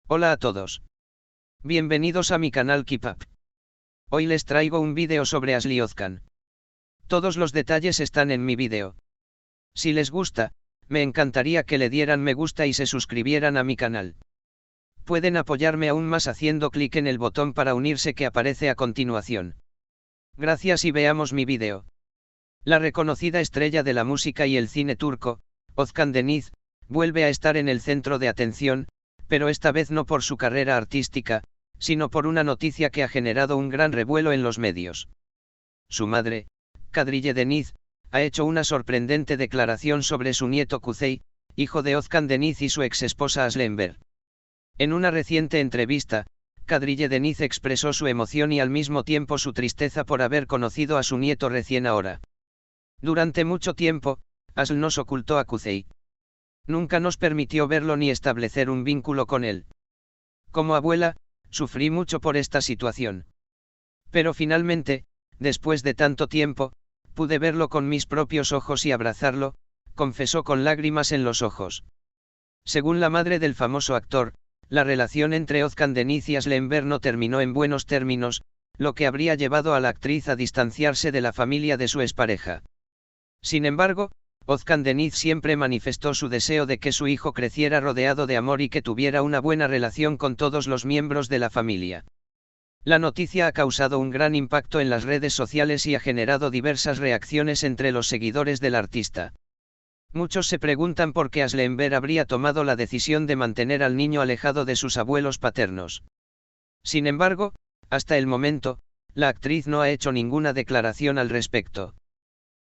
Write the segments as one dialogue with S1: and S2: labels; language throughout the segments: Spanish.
S1: Hola a todos. Bienvenidos a mi canal Keep Up. Hoy les traigo un vídeo sobre Ashley Ozkan. Todos los detalles están en mi vídeo. Si les gusta, me encantaría que le dieran me gusta y se suscribieran a mi canal. Pueden apoyarme aún más haciendo clic en el botón para unirse que aparece a continuación. Gracias y veamos mi vídeo. La reconocida estrella de la música y el cine turco, Özkan Deniz, vuelve a estar en el centro de atención, pero esta vez no por su carrera artística, sino por una noticia que ha generado un gran revuelo en los medios. Su madre, Kadriye Deniz, ha hecho una sorprendente declaración sobre su nieto Kuzey, hijo de Özkan Deniz y su exesposa Aslı Enver. En una reciente entrevista, Kadriye Deniz expresó su emoción y al mismo tiempo su tristeza por haber conocido a su nieto recién ahora. Durante mucho tiempo, Aslı nos ocultó a Kuzey. Nunca nos permitió verlo ni establecer un vínculo con él. Como abuela, sufrí mucho por esta situación. Pero finalmente, después de tanto tiempo, pude verlo con mis propios ojos y abrazarlo, confesó con lágrimas en los ojos. Según la madre del famoso actor, la relación entre Özkan Deniz y Aslı Enver no terminó en buenos términos, lo que habría llevado a la actriz a distanciarse de la familia de su expareja. Sin embargo, Özkan Deniz siempre manifestó su deseo de que su hijo creciera rodeado de amor y que tuviera una buena relación con todos los miembros de la familia. La noticia ha causado un gran impacto en las redes sociales y ha generado diversas reacciones entre los seguidores del artista. Muchos se preguntan por qué Aslı Enver habría tomado la decisión de mantener al niño alejado de sus abuelos paternos. Sin embargo, hasta el momento, la actriz no ha hecho ninguna declaración al respecto.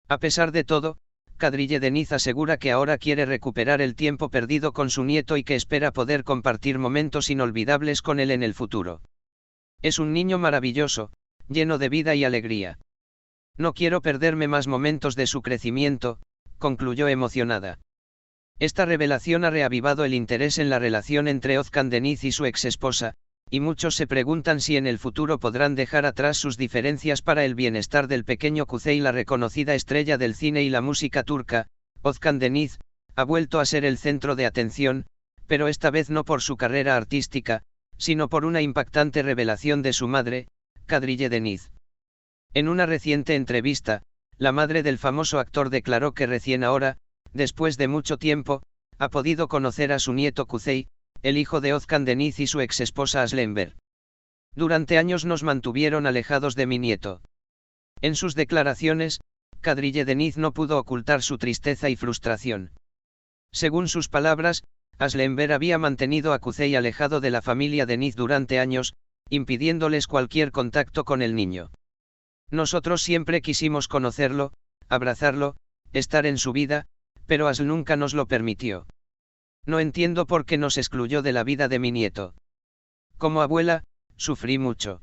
S1: A pesar de todo, Kadriye Deniz asegura que ahora quiere recuperar el tiempo perdido con su nieto y que espera poder compartir momentos inolvidables con él en el futuro. Es un niño maravilloso, lleno de vida y alegría. No quiero perderme más momentos de su crecimiento, concluyó emocionada. Esta revelación ha reavivado el interés en la relación entre Özkan Deniz y su exesposa, y muchos se preguntan si en el futuro podrán dejar atrás sus diferencias para el bienestar del pequeño Kuzey. La reconocida estrella del cine y la música turca, Özkan Deniz, ha vuelto a ser el centro de atención, pero esta vez no por su carrera artística, sino por una impactante revelación de su madre, Kadriye Deniz. En una reciente entrevista, la madre del famoso actor declaró que recién ahora, después de mucho tiempo, ha podido conocer a su nieto Kuzey, el hijo de Özkan Deniz y su exesposa Aslı Enver. Durante años nos mantuvieron alejados de mi nieto. En sus declaraciones, Kadriye Deniz no pudo ocultar su tristeza y frustración. Según sus palabras, Aslı Enver había mantenido a Kuzey alejado de la familia Deniz durante años, impidiéndoles cualquier contacto con el niño. Nosotros siempre quisimos conocerlo, abrazarlo, estar en su vida, pero Aslı nunca nos lo permitió. No entiendo por qué nos excluyó de la vida de mi nieto. Como abuela, sufrí mucho.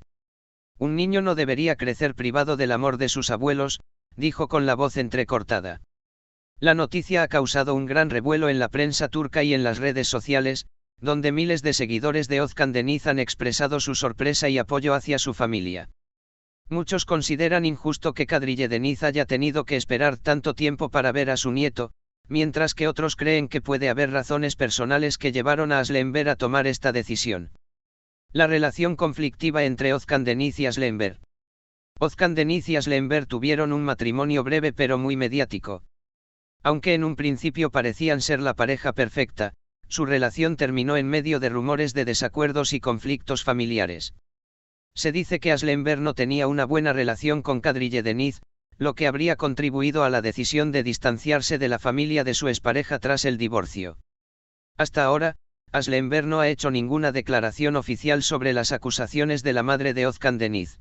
S1: Un niño no debería crecer privado del amor de sus abuelos, dijo con la voz entrecortada. La noticia ha causado un gran revuelo en la prensa turca y en las redes sociales, donde miles de seguidores de Özkan Deniz han expresado su sorpresa y apoyo hacia su familia. Muchos consideran injusto que Kadriye Deniz haya tenido que esperar tanto tiempo para ver a su nieto, mientras que otros creen que puede haber razones personales que llevaron a Aslı Enver a tomar esta decisión. La relación conflictiva entre Özkan Deniz y Aslı Enver. Özkan Deniz y Aslı Enver tuvieron un matrimonio breve pero muy mediático. Aunque en un principio parecían ser la pareja perfecta, su relación terminó en medio de rumores de desacuerdos y conflictos familiares. Se dice que Aslı Enver no tenía una buena relación con Kadriye Deniz, lo que habría contribuido a la decisión de distanciarse de la familia de su expareja tras el divorcio. Hasta ahora, Aslı Enver no ha hecho ninguna declaración oficial sobre las acusaciones de la madre de Özkan Deniz.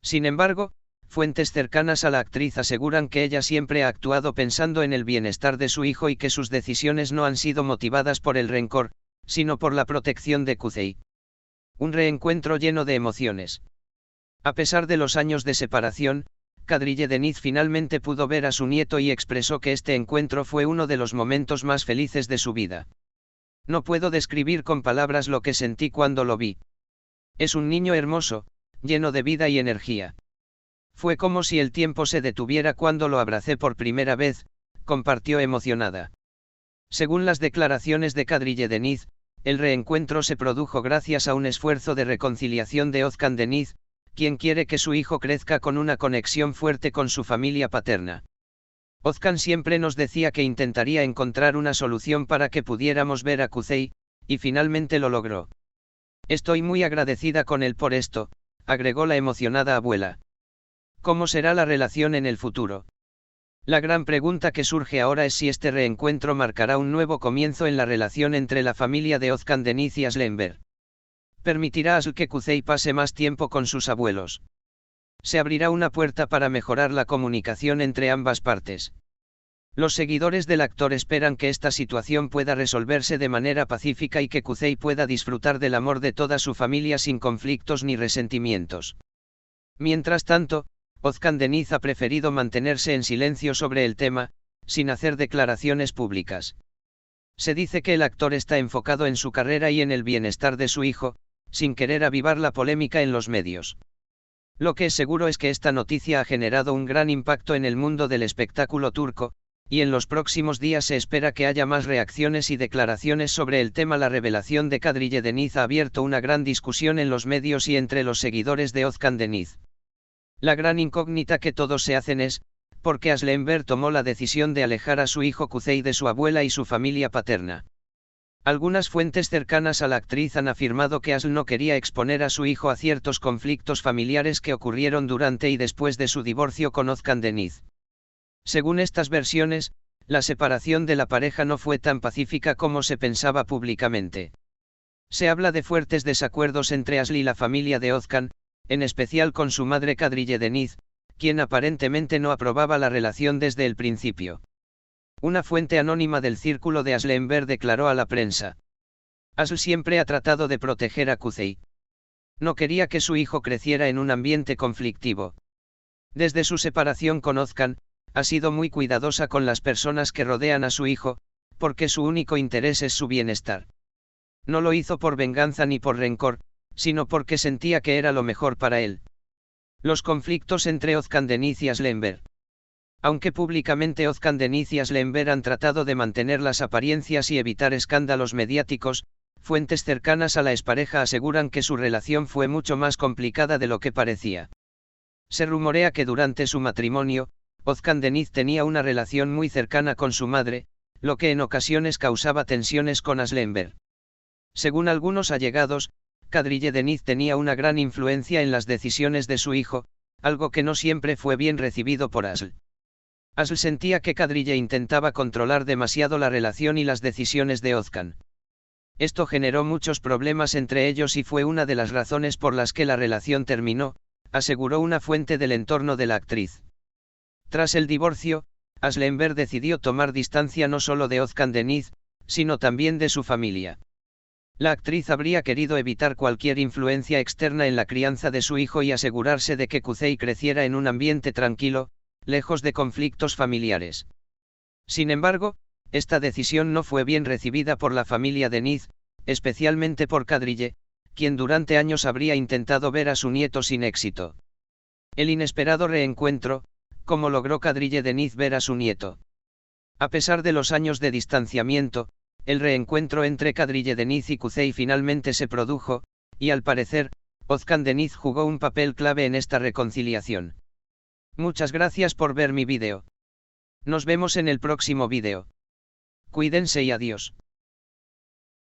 S1: Sin embargo, fuentes cercanas a la actriz aseguran que ella siempre ha actuado pensando en el bienestar de su hijo y que sus decisiones no han sido motivadas por el rencor, sino por la protección de Kuzey. Un reencuentro lleno de emociones. A pesar de los años de separación, Kadriye Deniz finalmente pudo ver a su nieto y expresó que este encuentro fue uno de los momentos más felices de su vida. No puedo describir con palabras lo que sentí cuando lo vi. Es un niño hermoso, lleno de vida y energía. Fue como si el tiempo se detuviera cuando lo abracé por primera vez, compartió emocionada. Según las declaraciones de Kadriye Deniz, El reencuentro se produjo gracias a un esfuerzo de reconciliación de Özkan Deniz, quien quiere que su hijo crezca con una conexión fuerte con su familia paterna. Özkan siempre nos decía que intentaría encontrar una solución para que pudiéramos ver a Kuzey, y finalmente lo logró. Estoy muy agradecida con él por esto, agregó la emocionada abuela. ¿Cómo será la relación en el futuro? La gran pregunta que surge ahora es si este reencuentro marcará un nuevo comienzo en la relación entre la familia de Özkan Deniz y Aslı Enver. ¿Permitirá Aslı que Kuzey pase más tiempo con sus abuelos? ¿Se abrirá una puerta para mejorar la comunicación entre ambas partes? Los seguidores del actor esperan que esta situación pueda resolverse de manera pacífica y que Kuzey pueda disfrutar del amor de toda su familia sin conflictos ni resentimientos. Mientras tanto, Özkan Deniz ha preferido mantenerse en silencio sobre el tema, sin hacer declaraciones públicas. Se dice que el actor está enfocado en su carrera y en el bienestar de su hijo, sin querer avivar la polémica en los medios. Lo que es seguro es que esta noticia ha generado un gran impacto en el mundo del espectáculo turco, y en los próximos días se espera que haya más reacciones y declaraciones sobre el tema. La revelación de Kadriye Deniz ha abierto una gran discusión en los medios y entre los seguidores de Özkan Deniz. La gran incógnita que todos se hacen es, ¿por qué Aslı Enver tomó la decisión de alejar a su hijo Kuzey de su abuela y su familia paterna? Algunas fuentes cercanas a la actriz han afirmado que Aslı no quería exponer a su hijo a ciertos conflictos familiares que ocurrieron durante y después de su divorcio con Özkan Deniz. Según estas versiones, la separación de la pareja no fue tan pacífica como se pensaba públicamente. Se habla de fuertes desacuerdos entre Aslı y la familia de Özkan, en especial con su madre Kadriye Deniz, quien aparentemente no aprobaba la relación desde el principio. Una fuente anónima del círculo de Aslı Enver declaró a la prensa: Aslı siempre ha tratado de proteger a Kuzey. No quería que su hijo creciera en un ambiente conflictivo. Desde su separación con Özkan, ha sido muy cuidadosa con las personas que rodean a su hijo, porque su único interés es su bienestar. No lo hizo por venganza ni por rencor, sino porque sentía que era lo mejor para él. Los conflictos entre Özkan Deniz y Aslı Enver. Aunque públicamente Özkan Deniz y Aslı Enver han tratado de mantener las apariencias y evitar escándalos mediáticos, fuentes cercanas a la expareja aseguran que su relación fue mucho más complicada de lo que parecía. Se rumorea que durante su matrimonio, Özkan Deniz tenía una relación muy cercana con su madre, lo que en ocasiones causaba tensiones con Aslı Enver. Según algunos allegados, Kadriye Deniz tenía una gran influencia en las decisiones de su hijo, algo que no siempre fue bien recibido por Aslı. Aslı sentía que Kadriye intentaba controlar demasiado la relación y las decisiones de Özkan. Esto generó muchos problemas entre ellos y fue una de las razones por las que la relación terminó, aseguró una fuente del entorno de la actriz. Tras el divorcio, Aslı Enver decidió tomar distancia no solo de Özkan Deniz, sino también de su familia. La actriz habría querido evitar cualquier influencia externa en la crianza de su hijo y asegurarse de que Kuzey creciera en un ambiente tranquilo, lejos de conflictos familiares. Sin embargo, esta decisión no fue bien recibida por la familia Deniz, especialmente por Kadriye, quien durante años habría intentado ver a su nieto sin éxito. El inesperado reencuentro, ¿cómo logró Kadriye Deniz ver a su nieto? A pesar de los años de distanciamiento, el reencuentro entre Kadriye Deniz y Kuzey finalmente se produjo, y al parecer, Özkan Deniz jugó un papel clave en esta reconciliación. Muchas gracias por ver mi vídeo. Nos vemos en el próximo vídeo. Cuídense y adiós.